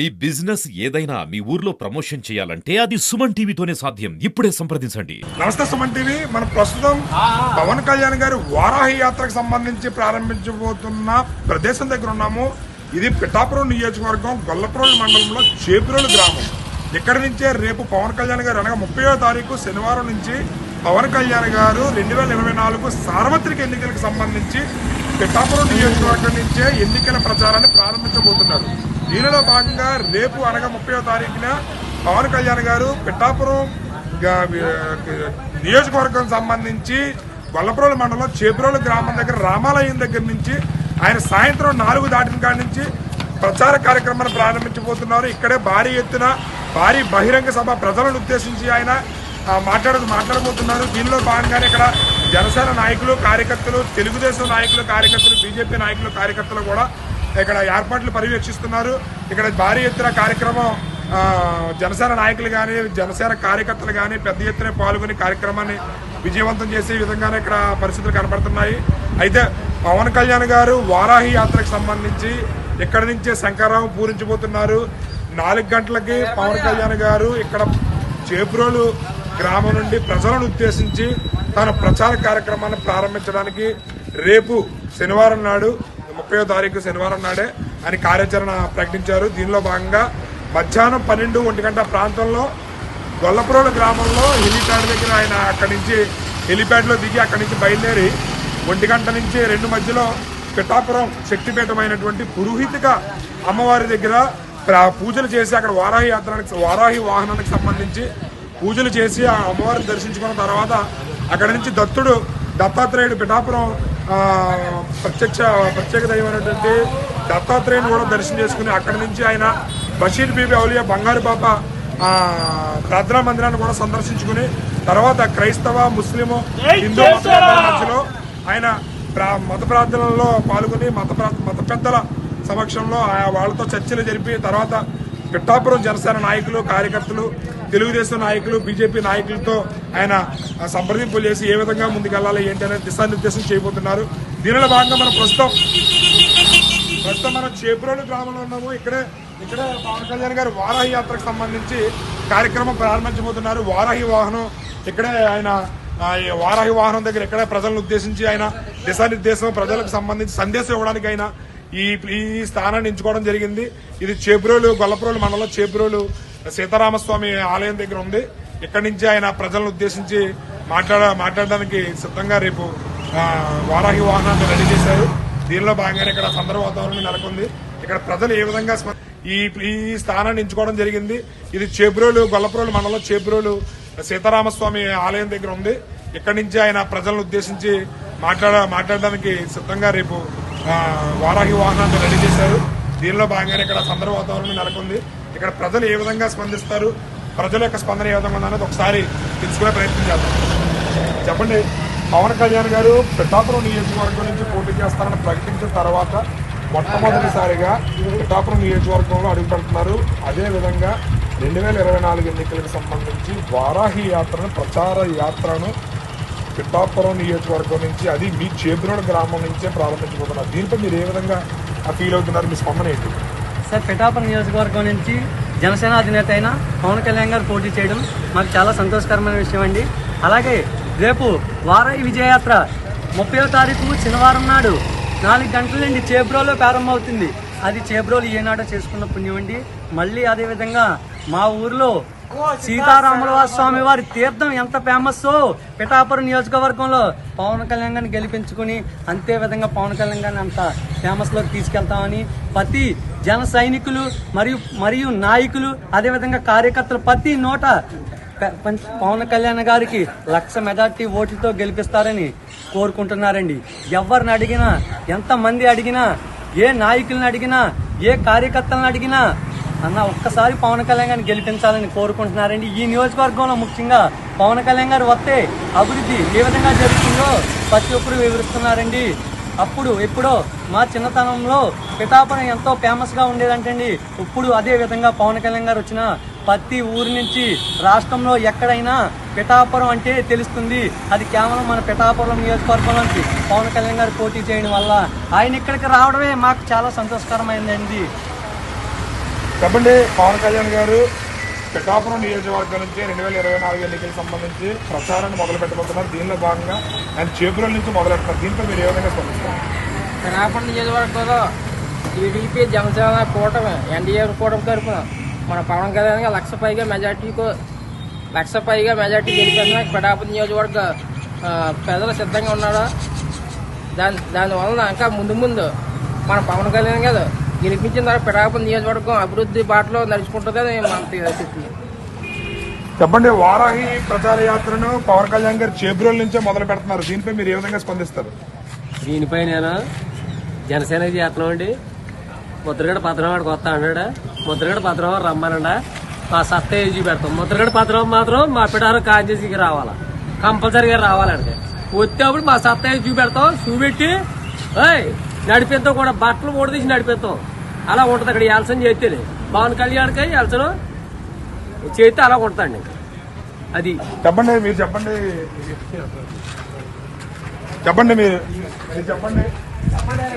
ఈ బిజినెస్ ఏదైనా మీ ఊర్లో ప్రమోషన్ చేయాలంటే అది సుమన్ టీవీతోనే సాధ్యం. ఇప్పుడే సంప్రదించండి. నమస్తే సుమన్ టీవీ. మన ప్రస్తుతం పవన్ కళ్యాణ్ గారు వారాహి యాత్రకు సంబంధించి ప్రారంభించబోతున్న ప్రదేశం దగ్గర ఉన్నాము. ఇది పిఠాపురం నియోజకవర్గం గొల్లప్రోలు మండలంలో చేపురోలు గ్రామం. ఇక్కడి నుంచే రేపు పవన్ కళ్యాణ్ గారు అనగా 30వ తారీఖు శనివారం నుంచి పవన్ కళ్యాణ్ గారు 2024 సార్వత్రిక ఎన్నికలకు సంబంధించి పిఠాపురం నియోజకవర్గం నుంచే ఎన్నికల ప్రచారాన్ని ప్రారంభించబోతున్నారు. దీనిలో భాగంగా రేపు అనగా 30వ తారీఖున పవన్ కళ్యాణ్ గారు పిఠాపురం నియోజకవర్గం సంబంధించి గొల్లప్రోలు మండలం చేపురోలు గ్రామం దగ్గర రామాలయం దగ్గర నుంచి ఆయన సాయంత్రం 4 దాటిన కాడి నుంచి ప్రచార కార్యక్రమాన్ని ప్రారంభించబోతున్నారు. ఇక్కడే భారీ ఎత్తున భారీ బహిరంగ సభ ప్రజలను ఉద్దేశించి ఆయన మాట్లాడబోతున్నారు. దీనిలో భాగంగానే ఇక్కడ జనసేన నాయకులు కార్యకర్తలు, తెలుగుదేశం నాయకులు కార్యకర్తలు, బీజేపీ నాయకులు కార్యకర్తలు కూడా ఇక్కడ ఏర్పాట్లు పర్యవేక్షిస్తున్నారు. ఇక్కడ భారీ ఎత్తున కార్యక్రమం జనసేన నాయకులు కానీ జనసేన కార్యకర్తలు కానీ పెద్ద ఎత్తున పాల్గొని కార్యక్రమాన్ని విజయవంతం చేసే విధంగానే ఇక్కడ పరిస్థితులు కనబడుతున్నాయి. అయితే పవన్ కళ్యాణ్ గారు వారాహి యాత్రకు సంబంధించి ఇక్కడి నుంచే శంకరావు పూరించబోతున్నారు. 4 గంటలకి పవన్ కళ్యాణ్ గారు ఇక్కడ చేపురోలు గ్రామం నుండి ప్రజలను ఉద్దేశించి తన ప్రచార కార్యక్రమాన్ని ప్రారంభించడానికి రేపు శనివారం నాడు 30వ తారీఖు శనివారం నాడే ఆయన కార్యాచరణ ప్రకటించారు. దీనిలో భాగంగా మధ్యాహ్నం 12-1 గంట ప్రాంతంలో గొల్లప్రోలు గ్రామంలో హెలిప్యాడ్ దగ్గర ఆయన అక్కడి నుంచి హెలిప్యాడ్లో దిగి అక్కడి నుంచి బయలుదేరి 1 గంట నుంచి 2 మధ్యలో పిఠాపురం శక్తిపీఠమైనటువంటి పురోహితిక అమ్మవారి దగ్గర పూజలు చేసి అక్కడ వారాహి వాహనానికి సంబంధించి పూజలు చేసి ఆ అమ్మవారిని దర్శించుకున్న తర్వాత అక్కడి నుంచి దత్తాత్రేయుడు పిఠాపురం ప్రత్యేక దైవమైనటువంటి దత్తాత్రేయుని కూడా దర్శనం చేసుకుని అక్కడి నుంచి ఆయన బషీర్ బీబీ ఔలియా బంగారు బాబ ప్రార్థనా మందిరాన్ని కూడా సందర్శించుకుని తర్వాత క్రైస్తవ ముస్లిము హిందూ మధ్యలో ఆయన మత ప్రార్థనల్లో పాల్గొని మత పెద్దల సమక్షంలో వాళ్ళతో చర్చలు జరిపి తర్వాత పిఠాపురం జనసేన నాయకులు కార్యకర్తలు, తెలుగుదేశం నాయకులు, బీజేపీ నాయకులతో ఆయన సంప్రదింపులు చేసి ఏ విధంగా ముందుకెళ్లాలి ఏంటి అనేది దిశానిర్దేశం చేయబోతున్నారు. దీనిలో భాగంగా మనం ప్రస్తుతం మనం చేపురోలు గ్రామంలో ఉన్నాము. ఇక్కడే పవన్ కళ్యాణ్ గారు వారాహి యాత్రకు సంబంధించి కార్యక్రమం ప్రారంభించబోతున్నారు. వారాహి వాహనం ఇక్కడే ఆయన వారాహి వాహనం దగ్గర ఇక్కడే ప్రజలను ఉద్దేశించి ఆయన దిశానిర్దేశం ప్రజలకు సంబంధించి సందేశం ఇవ్వడానికి ఆయన ఈ స్థానాన్ని ఎంచుకోవడం జరిగింది. ఇది చేపురోలు గొల్లప్రోలు మండలం చేపురోలు సీతారామస్వామి ఆలయం దగ్గర ఉంది. ఇక్కడి నుంచి ఆయన ప్రజలను ఉద్దేశించి మాట్లాడడానికి సిద్ధంగా రేపు వారాహి వాహనాన్ని రెడీ చేశారు. దీనిలో భాగంగానే ఇక్కడ సందర్భ వాతావరణం నెలకొంది. ఇక్కడ ప్రజలు ఏ విధంగా ఈ స్థానాన్ని ఎంచుకోవడం జరిగింది. ఇది చేపురోలు గొల్లప్రోలు మండలం చేపురోలు సీతారామస్వామి ఆలయం దగ్గర ఉంది. ఇక్కడి నుంచి ఆయన ప్రజలను ఉద్దేశించి మాట్లాడడానికి సిద్ధంగా రేపు వారాహి వాహనాన్ని రెడీ చేశారు. దీనిలో భాగంగానే ఇక్కడ సందర్భ వాతావరణం నెలకొంది. ఇక్కడ ప్రజలు ఏ విధంగా స్పందిస్తారు, ప్రజల యొక్క స్పందన ఏ విధంగా ఉందనేది ఒకసారి తెలుసుకునే ప్రయత్నం చేద్దాం. చెప్పండి, పవన్ కళ్యాణ్ గారు పిఠాపురం నియోజకవర్గం నుంచి పోటీ చేస్తారని ప్రకటించిన తర్వాత మొట్టమొదటిసారిగా పిఠాపురం నియోజకవర్గంలో అడుగు పెడుతున్నారు. అదేవిధంగా 2024 ఎన్నికలకు సంబంధించి వారాహి ప్రచార యాత్రను పిఠాపురం నియోజకవర్గం నుంచి అది మీ చేపురోలు గ్రామం నుంచే ప్రారంభించబోతున్నారు. దీనిపై మీరు ఏ విధంగా ఫీల్ అవుతున్నారు? మీ స్పందన ఏంటి? సార్, పిఠాపురం నియోజకవర్గం నుంచి జనసేన అధినేత అయిన పవన్ కళ్యాణ్ గారు పోటీ చేయడం మాకు చాలా సంతోషకరమైన విషయం అండి. అలాగే రేపు వారాహి విజయయాత్ర 30వ తారీఖు శనివారం నాడు 4 గంటల నుండి చేపురోలు ప్రారంభమవుతుంది. అది చేపురోలు ఏనాడో చేసుకున్న పుణ్యం అండి. మళ్ళీ అదేవిధంగా మా ఊర్లో సీతారాముల స్వామి వారి తీర్థం ఎంత ఫేమస్ పిఠాపురం నియోజకవర్గంలో పవన్ కళ్యాణ్ గారిని గెలిపించుకుని అంతే విధంగా పవన్ కళ్యాణ్ గారిని అంత ఫేమస్ లోకి తీసుకెళ్తామని ప్రతి జన సైనికులు మరియు నాయకులు అదేవిధంగా కార్యకర్తలు ప్రతి నోట పవన్ కళ్యాణ్ గారికి 1,00,000 మెజార్టీ ఓట్లతో గెలిపిస్తారని కోరుకుంటున్నారండి. ఎవరిని అడిగినా, ఎంతమంది అడిగినా, ఏ నాయకులను అడిగినా, ఏ కార్యకర్తలను అడిగినా అన్న ఒక్కసారి పవన్ కళ్యాణ్ గారిని గెలిపించాలని కోరుకుంటున్నారండి. ఈ నియోజకవర్గంలో ముఖ్యంగా పవన్ కళ్యాణ్ గారు వస్తే అభివృద్ధి ఏ విధంగా జరుగుతుందో ప్రతి ఒక్కరు వివరిస్తున్నారండి. ఎప్పుడో మా చిన్నతనంలో పిఠాపురం ఎంతో ఫేమస్గా ఉండేదంటండి. ఇప్పుడు అదే విధంగా పవన్ కళ్యాణ్ గారు వచ్చిన ప్రతి ఊరి నుంచి రాష్ట్రంలో ఎక్కడైనా పిఠాపురం అంటే తెలుస్తుంది. అది కేవలం మన పిఠాపురం నియోజకవర్గంలోంచి పవన్ కళ్యాణ్ గారు పోటీ చేయడం వల్ల ఆయన ఇక్కడికి రావడమే మాకు చాలా సంతోషకరమైందండి. చెప్పండి, పవన్ కళ్యాణ్ గారు పిఠాపురం నియోజకవర్గం నుంచి 2024 ఎన్నికలకు సంబంధించి ప్రచారాన్ని మొదలు పెట్టబోతున్నారు. దీనిలో భాగంగా ఆయన చేపుల నుంచి మొదలెడుతున్నారు. దీంతో మీరు ఏ విధంగా స్పందిస్తారు? పిఠాపురం నియోజకవర్గంలో టీడీపీ జనసేన కూటమి ఎన్డీఏ కూటమి తరఫున మన పవన్ కళ్యాణ్ గారు లక్ష పైగా మెజార్టీ గెలిపిన పిఠాపురం నియోజకవర్గ ప్రజలు సిద్ధంగా ఉన్నాడు. దానివలన ఇంకా ముందు మన పవన్ కళ్యాణ్ గారు గెలిపించిన తర్వాత పిఠాపురం నియోజకవర్గం అభివృద్ధి బాటలో నడుచుకుంటుందని మన చెప్తుంది. చెప్పండి, వారాహి ప్రచార యాత్రను పవన్ కళ్యాణ్ గారు చేబ్రోల్ నుంచే మొదలు పెడుతున్నారు. దీనిపై మీరు ఏ విధంగా స్పందిస్తారు? దీనిపై నేను జనసేనకి చేస్తున్నామండి. ముద్రగడ పత్రవాడికి వస్తా అన్నాడు. ముద్రగడ పత్రవాడు రమ్మనండా మా సత్తా ఏజీ పెడతాం. ముద్రగడ పత్రం మాత్రం మా పిడారు కాంజేసీకి రావాలా, కంపల్సరీగా రావాలంటే వచ్చేప్పుడు మా సత్తా ఏజీ పెడతాం. చూపెట్టి నడిపిస్తాం కూడా, బట్టలు కూడా తీసి నడిపిస్తాం. అలా ఉంటుంది అక్కడ. ఎలసన్ చేస్తేనే పవన్ కళ్యాణ్కి ఎలసన్ చేస్తే అలా ఉంటుందండి. అది చెప్పండి, మీరు చెప్పండి. చెప్పండి, మీరు చెప్పండి. చెప్పండి.